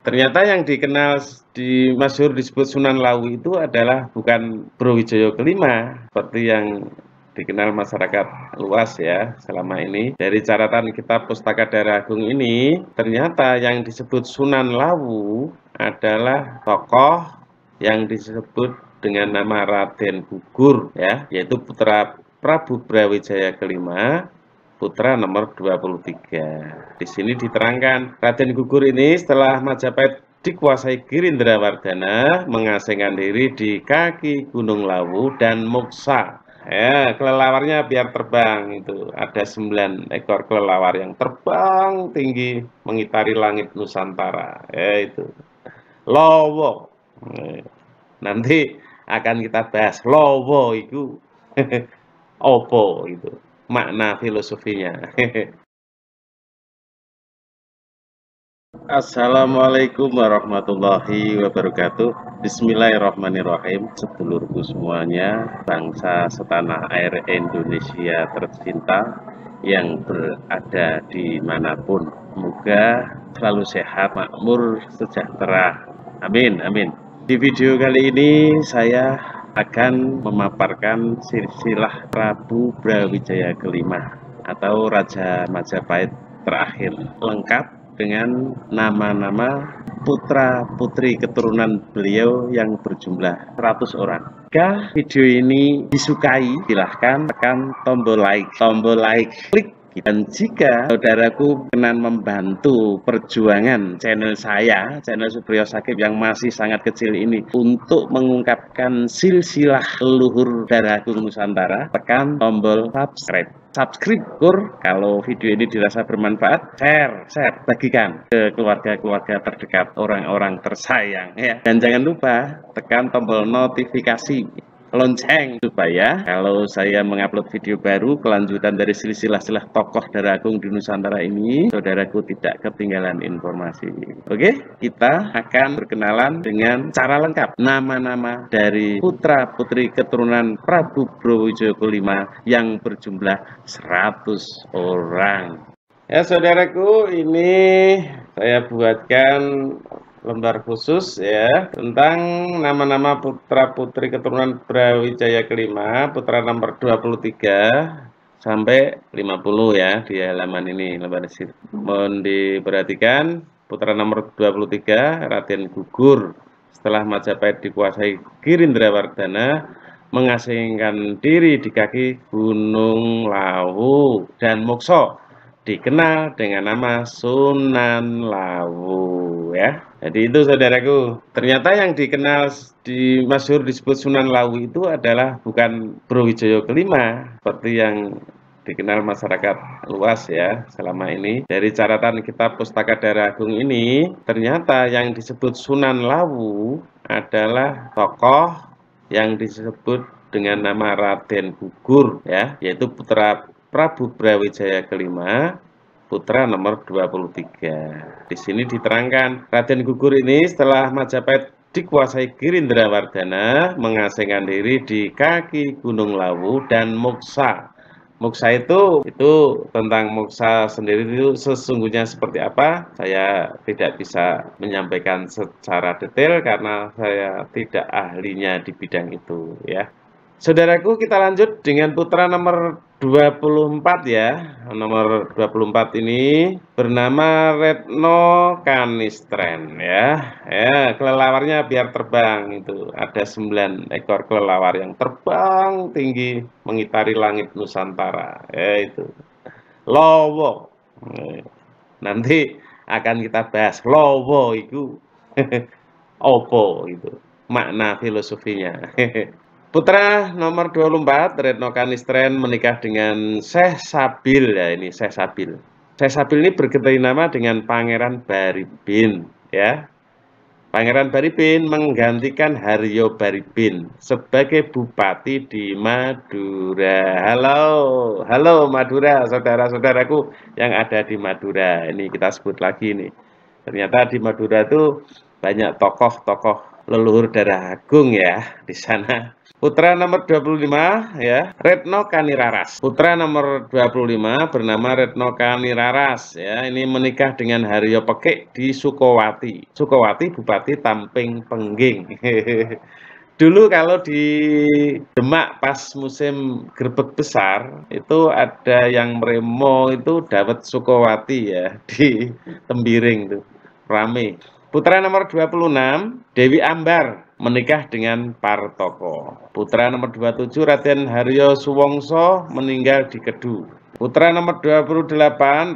Ternyata yang dikenal masyhur disebut Sunan Lawu itu adalah bukan Brawijaya kelima seperti yang dikenal masyarakat luas ya selama ini. Dari catatan kitab Pustaka Dara Agung ini, ternyata yang disebut Sunan Lawu adalah tokoh yang disebut dengan nama Raden Gugur ya, yaitu putra Prabu Brawijaya kelima, putra nomor 23. Di sini diterangkan, Raden Gugur ini setelah Majapahit dikuasai Girindrawardhana, mengasingkan diri di kaki Gunung Lawu dan Moksa. Ya, kelelawarnya biar terbang itu. Ada 9 ekor kelelawar yang terbang tinggi mengitari langit Nusantara. Ya, itu. Lowo. Nanti akan kita bahas Lowo itu opo itu. Makna filosofinya. Assalamualaikum warahmatullahi wabarakatuh. Bismillahirrahmanirrahim. Sedulurku semuanya, bangsa setanah air Indonesia tercinta yang berada dimanapun, semoga selalu sehat, makmur, sejahtera. Amin, amin. Di video kali ini saya akan memaparkan silsilah Prabu Brawijaya kelima atau Raja Majapahit terakhir, lengkap dengan nama-nama putra-putri keturunan beliau yang berjumlah 100 orang. Jika video ini disukai, silahkan tekan tombol like, klik. Dan jika saudaraku berkenan membantu perjuangan channel saya, channel Supriyo Shakib yang masih sangat kecil ini, untuk mengungkapkan silsilah leluhur darah Agung Nusantara, tekan tombol subscribe. Subscribe kalau video ini dirasa bermanfaat, share, bagikan ke keluarga-keluarga terdekat, orang-orang tersayang ya. Dan jangan lupa tekan tombol notifikasi lonceng supaya kalau saya mengupload video baru kelanjutan dari silsilah tokoh darah Agung di Nusantara ini, saudaraku tidak ketinggalan informasi. Oke, kita akan berkenalan dengan cara lengkap nama-nama dari putra-putri keturunan Prabu Brawijaya kelima yang berjumlah 100 orang. Ya saudaraku, ini saya buatkan lembar khusus ya tentang nama-nama putra-putri keturunan Brawijaya kelima, putra nomor 23 sampai 50 ya di halaman ini lembar isi. Mohon diperhatikan, putra nomor 23 Raden Gugur setelah Majapahit dikuasai Girindrawardhana, mengasingkan diri di kaki Gunung Lawu dan Moksa, dikenal dengan nama Sunan Lawu ya. Jadi itu saudaraku, ternyata yang dikenal masyhur disebut Sunan Lawu itu adalah bukan Brawijaya kelima seperti yang dikenal masyarakat luas ya selama ini. Dari catatan kitab Pustaka Dara Agung ini, ternyata yang disebut Sunan Lawu adalah tokoh yang disebut dengan nama Raden Gugur ya, yaitu putra Prabu Brawijaya kelima, putra nomor 23. Di sini diterangkan, Raden Gugur ini setelah Majapahit dikuasai Girindrawardhana, mengasingkan diri di kaki Gunung Lawu dan Moksa. Moksa itu tentang Moksa sendiri itu sesungguhnya seperti apa, saya tidak bisa menyampaikan secara detail karena saya tidak ahlinya di bidang itu ya. Saudaraku, kita lanjut dengan putra nomor 24 ya. Nomor 24 ini bernama Retno Kanistren ya. Ya, kelelawarnya biar terbang itu. Ada 9 ekor kelelawar yang terbang tinggi mengitari langit Nusantara. Ya itu. Lowo. Nanti akan kita bahas Lowo itu opo itu. Makna filosofinya. Putra nomor 24, Retno Kanistren menikah dengan Syekh Sabil ya, ini Syekh Sabil. Syekh Sabil ini berganti nama dengan Pangeran Baribin ya. Pangeran Baribin menggantikan Haryo Baribin sebagai bupati di Madura. Halo Madura, saudara-saudaraku yang ada di Madura. Ini kita sebut lagi nih. Ternyata di Madura itu banyak tokoh-tokoh leluhur darah agung ya di sana. Putra nomor 25 ya, Retno Kaniraras. Putra nomor 25 bernama Retno Kaniraras ya. Ini menikah dengan Haryo Pekik di Sukowati. Sukowati Bupati Tamping Pengging. Dulu kalau di Demak pas musim grebek besar itu ada yang meremo itu Dawet Sukowati ya di Tembiring tuh. Rame. Putra nomor 26 Dewi Ambar menikah dengan Partoko. Putra nomor 27 Raden Haryo Suwongso meninggal di Kedu. Putra nomor 28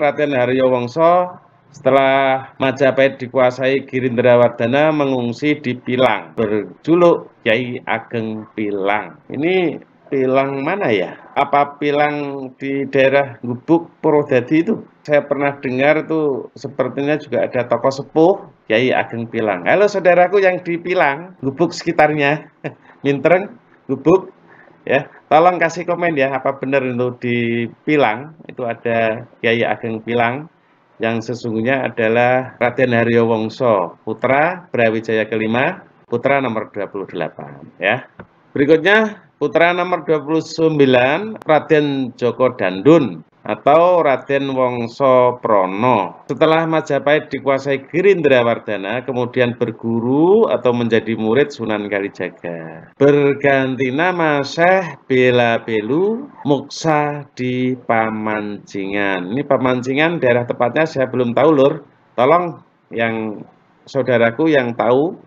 Raden Haryo Wongso setelah Majapahit dikuasai Girindrawardana mengungsi di Pilang, berjuluk Kyai Ageng Pilang. Ini Pilang mana ya? Apa Pilang di daerah Gubuk Purwodadi itu? Saya pernah dengar tuh sepertinya juga ada tokoh sepuh Kyai Ageng Pilang. Halo saudaraku yang di Pilang, Gubuk sekitarnya, Mintreng, Gubuk, ya. Tolong kasih komen ya, apa benar itu di Pilang itu ada Kyai Ageng Pilang yang sesungguhnya adalah Raden Haryo Wongso, putra Brawijaya kelima, putra nomor 28 ya. Berikutnya putra nomor 29 Raden Djoko Dandun atau Raden Wongso Prono. Setelah Majapahit dikuasai Girindrawardana, kemudian berguru atau menjadi murid Sunan Kalijaga. Berganti nama Syekh Bela Belu Muksa di Pamancingan. Ini Pamancingan daerah tepatnya saya belum tahu lur. Tolong yang saudaraku yang tahu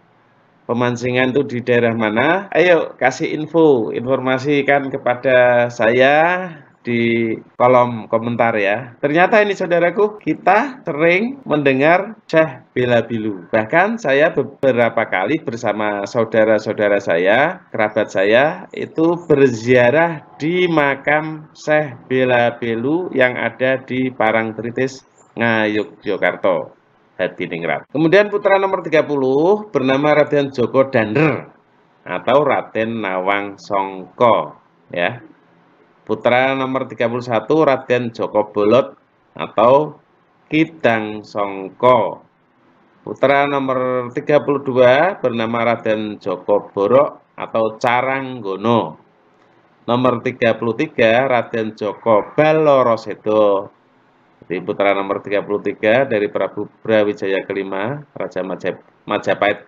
Pemancingan itu di daerah mana? Ayo kasih informasikan kepada saya di kolom komentar ya. Ternyata ini saudaraku, kita sering mendengar Syekh Bela Belu. Bahkan saya beberapa kali bersama saudara-saudara saya, kerabat saya, itu berziarah di makam Syekh Bela Belu yang ada di Parangtritis, Ngayogyakarta. Hadiningrat. Kemudian putra nomor 30 bernama Raden Djoko Dander atau Raden Nawang Songko ya. Putra nomor 31 Raden Djoko Bolot atau Kidang Songko. Putra nomor 32 bernama Raden Djoko Borok atau Caranggono. Nomor 33 Raden Djoko Balorosedo. Di putra nomor 33 dari Prabu Brawijaya kelima, Raja Majapahit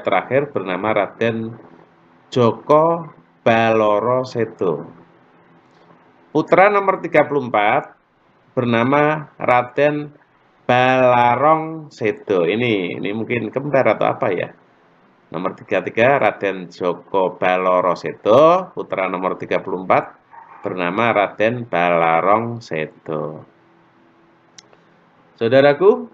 terakhir bernama Raden Djoko Balorosedo. Putra nomor 34 bernama Raden Balarong Sedo. Ini mungkin kembar atau apa ya? Nomor 33 Raden Djoko Balorosedo, putra nomor 34 bernama Raden Balarong Sedo. Saudaraku,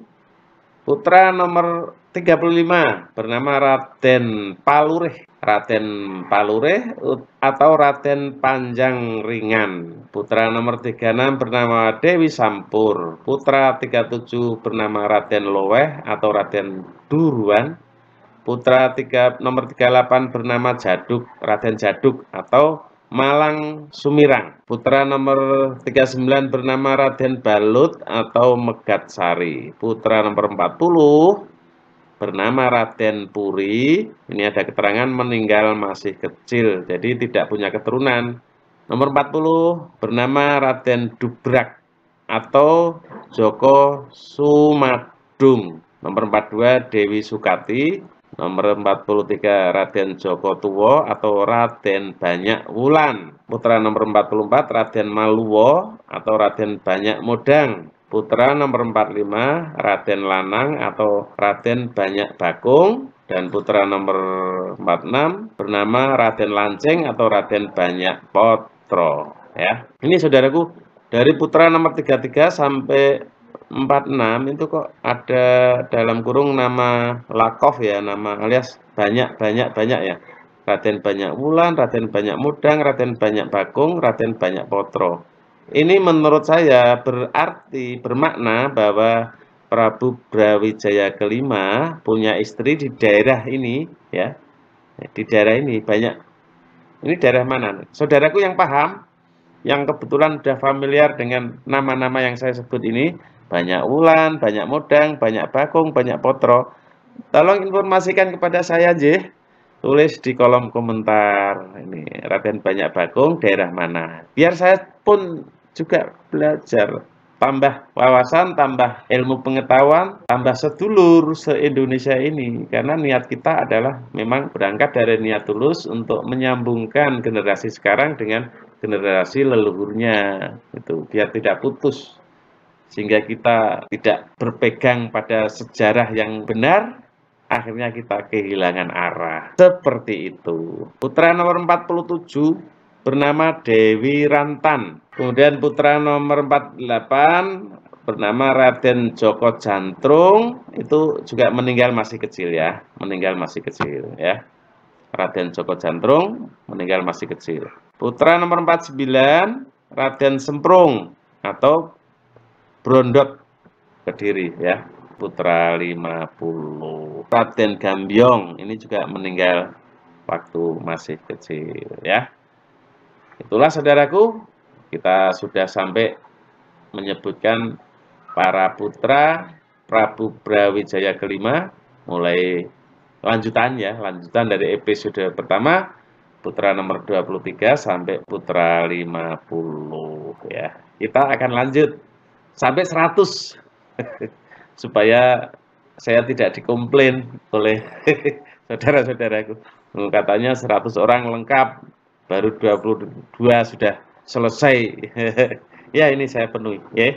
putra nomor 35 bernama Raden Palureh. Raden Palureh atau Raden Panjang Ringan. Putra nomor 36 bernama Dewi Sampur. Putra 37 bernama Raden Loweh atau Raden Duruan. Putra nomor 38 bernama Jaduk, Raden Jaduk atau Malang Sumirang. Putra nomor 39 bernama Raden Balut atau Megatsari. Putra nomor 40 bernama Raden Puri. Ini ada keterangan meninggal masih kecil, jadi tidak punya keturunan. Nomor 40 bernama Raden Dubrak atau Joko Sumadung. Nomor 42 Dewi Sukati. Nomor 43 Raden Djoko Tuwo atau Raden Banyak Wulan. Putra nomor 44 Raden Maluwo atau Raden Banyak Modang. Putra nomor 45 Raden Lanang atau Raden Banyak Bakung. Dan putra nomor 46 bernama Raden Lancing atau Raden Banyak Potro. Ya, ini saudaraku, dari putra nomor 33 sampai 46 itu kok ada dalam kurung nama Lakof ya, nama alias banyak ya. Raden Banyak Wulan, Raden Banyak Modang, Raden Banyak Bakung, Raden Banyak Potro. Ini menurut saya berarti bermakna bahwa Prabu Brawijaya kelima punya istri di daerah ini ya. Di daerah ini banyak. Ini daerah mana? Saudaraku yang paham, yang kebetulan sudah familiar dengan nama-nama yang saya sebut ini, Banyak Wulan, Banyak Modang, Banyak Bakung, Banyak Potro. Tolong informasikan kepada saya, J. Tulis di kolom komentar. Ini Raden Banyak Bakung daerah mana? Biar saya pun juga belajar. Tambah wawasan, tambah ilmu pengetahuan, tambah sedulur se-Indonesia ini. Karena niat kita adalah memang berangkat dari niat tulus untuk menyambungkan generasi sekarang dengan generasi leluhurnya. Itu biar tidak putus. Sehingga kita tidak berpegang pada sejarah yang benar, akhirnya kita kehilangan arah. Seperti itu. Putra nomor 47 bernama Dewi Rantan. Kemudian putra nomor 48 bernama Raden Joko Jantrung, itu juga meninggal masih kecil ya, meninggal masih kecil ya. Raden Joko Jantrung meninggal masih kecil. Putra nomor 49 Raden Semprung atau Brondot Kediri ya. Putra 50. Raden Gambyong ini juga meninggal waktu masih kecil ya. Itulah saudaraku, kita sudah sampai menyebutkan para putra Prabu Brawijaya kelima, mulai lanjutan ya, lanjutan dari episode pertama putra nomor 23 sampai putra 50 ya. Kita akan lanjut sampai 100 supaya saya tidak dikomplain oleh saudara-saudaraku. Katanya 100 orang lengkap, baru 22 sudah selesai. Ya, ini saya penuhi ya.